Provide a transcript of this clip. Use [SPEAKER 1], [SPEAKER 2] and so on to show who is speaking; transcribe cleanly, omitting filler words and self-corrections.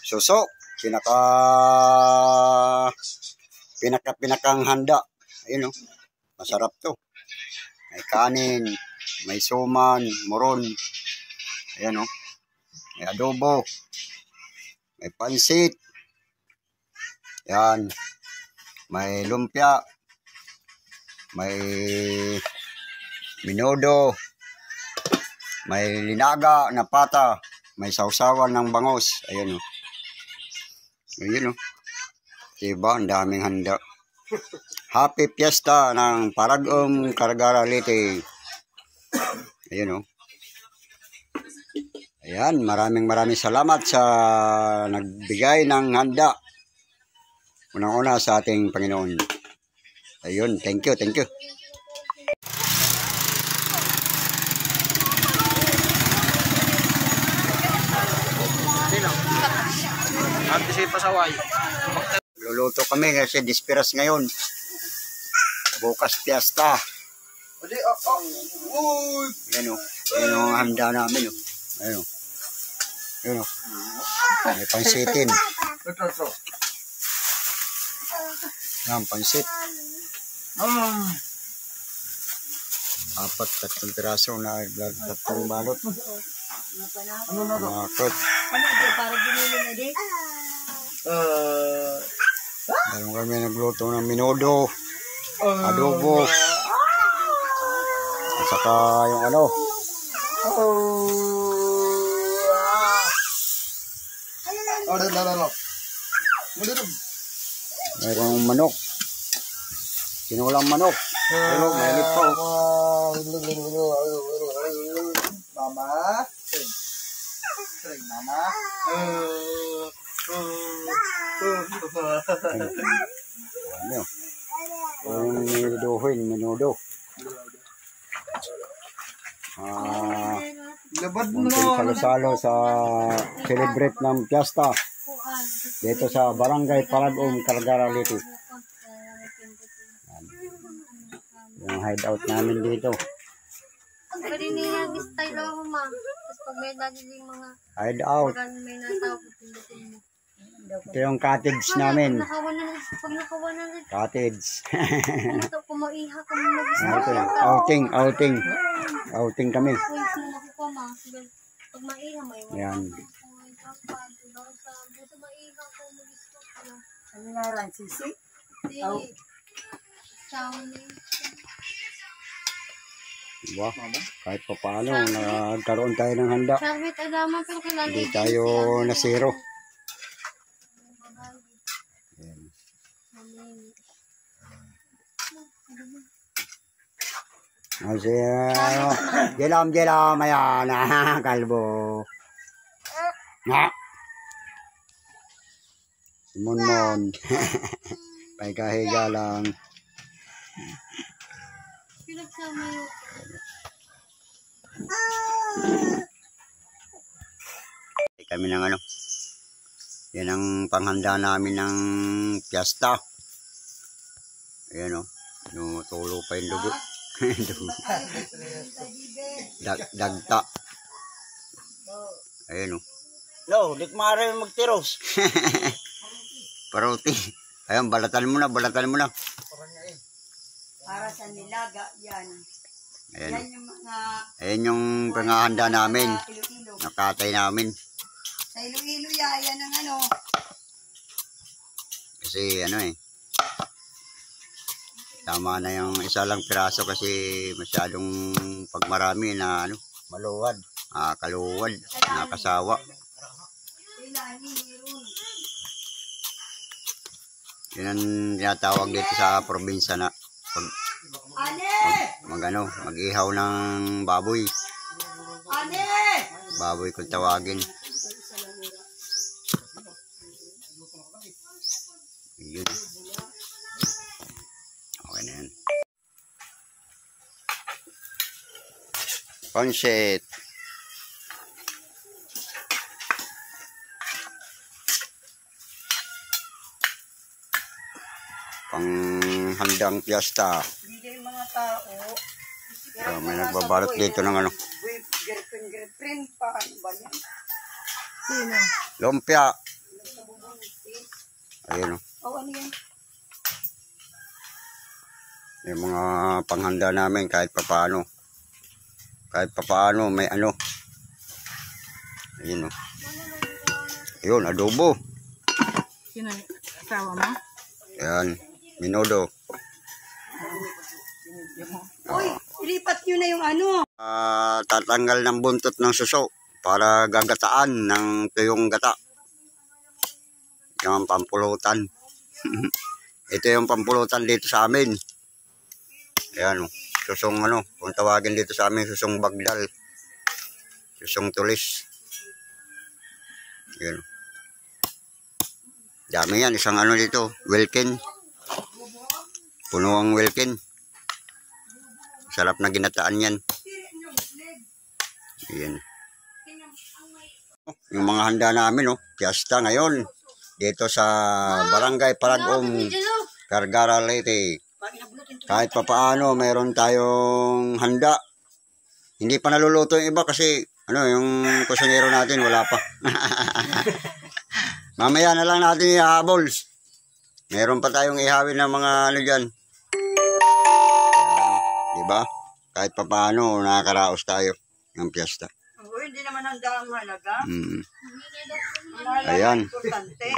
[SPEAKER 1] suso. Pinakang handa. Ayun, oh. Masarap to. May kanin, may suman, moron. Ayan, oh. May adobo. May pansit. Yan. May lumpia. May minodo. May linaga na pata. May sausawan ng bangos. Ayan, oh. Ayan, oh. Diba? Ang daming handa. Happy Fiesta ng Parag-om Caragara Leyte. Ayan, oh. Ayan, maraming salamat sa nagbigay ng handa. Unang-una sa ating Panginoon. Ayun, thank you. Luluto kami kasi disperas ngayon. Bukas Fiesta. Ayan, oh. Ayan ang handa namin, oh. Ayan, oh. Ayan, oh. May pansitin. Yan, pansit. 4 piraso na 3 balot. Makot. Meron kami nagluto ng minodo, adobo, at saka yung ano. Mayroong manok. Kinulang manok. Pero mainit pa. Mama. Mama. Ano? Minudo. Munting salo-salo sa celebrate ng Fiesta dito sa Barangay Parag-om Caragara Leyte. Yung hideout namin dito. Hideout. Ito yung cottage namin. Cottage. Outing kami. Yan.
[SPEAKER 2] Ano nga rin, sisi?
[SPEAKER 1] Diba? Kahit pa paano, nagkaroon tayo ng handa. Hindi tayo nasiro. Kasi, jelam, ayan, kalbo. Nga. Mon. Pagkahiga lang. Kami ng ano. Yan ang panghanda namin ng Fiesta. Ayan, o. Tulo pa yung dugo. Dagta. Ayan, o.
[SPEAKER 3] No, di kumara magtiros.
[SPEAKER 1] Paruti. Ayan, balatan mo na.
[SPEAKER 2] Para sa nilaga, yan.
[SPEAKER 1] Ayan,
[SPEAKER 2] Yan yung mga...
[SPEAKER 1] ayan yung panghanda namin. Nakatay namin.
[SPEAKER 2] Sa Iloilo yan ang ano.
[SPEAKER 1] Kasi ano tama na yung isa lang piraso kasi masyadong pagmarami na ano,
[SPEAKER 3] Maluwad.
[SPEAKER 1] Kaluwad, nakasawa. Yun ang tinatawag dito sa probinsya na mag-ihaw ng baboy. Baboy kung tawagin. Yun. Okay na yan. Pansit. Panghandang Fiesta.
[SPEAKER 2] Hindi yung mga tao.
[SPEAKER 1] May nagbabalot dito ng ano.
[SPEAKER 2] Girlfriend pa. Ano ba yan? Sino?
[SPEAKER 1] Lumpia. Ayun o.
[SPEAKER 2] O, ano yan?
[SPEAKER 1] Yung mga panghanda namin kahit papaano. Kahit papaano may ano. Ayun o. Ayun, adobo.
[SPEAKER 2] Sino asawa mo?
[SPEAKER 1] Ayan, minudo.
[SPEAKER 2] Uy, ilipat nyo na yung ano.
[SPEAKER 1] Tatanggal ng buntot ng suso para gagataan ng tuyong gata. Yung pampulutan. Ito yung pampulutan dito sa amin. Ayan o. Susong ano, kung tawagin dito sa amin, susong bagdal. Susong tulis. Ayan o. Dami yan, isang ano dito, Wilkin. Puno ang Wilkin. Sarap na ginataan yan. Ayan. Yung mga handa namin, oh, piyesta ngayon. Dito sa Barangay Paragong, Cargara, Leyte. Kahit papaano, meron tayong handa. Hindi pa naluluto yung iba kasi, ano, yung kusinero natin, wala pa. Mamaya na lang natin ihahabol. Meron pa tayong ihawin ng mga ano dyan. Diba? Kahit papaano, nakakaraos tayo ng piyesta.
[SPEAKER 2] Hindi naman handa ang halaga.
[SPEAKER 1] Ayan.
[SPEAKER 2] Importante.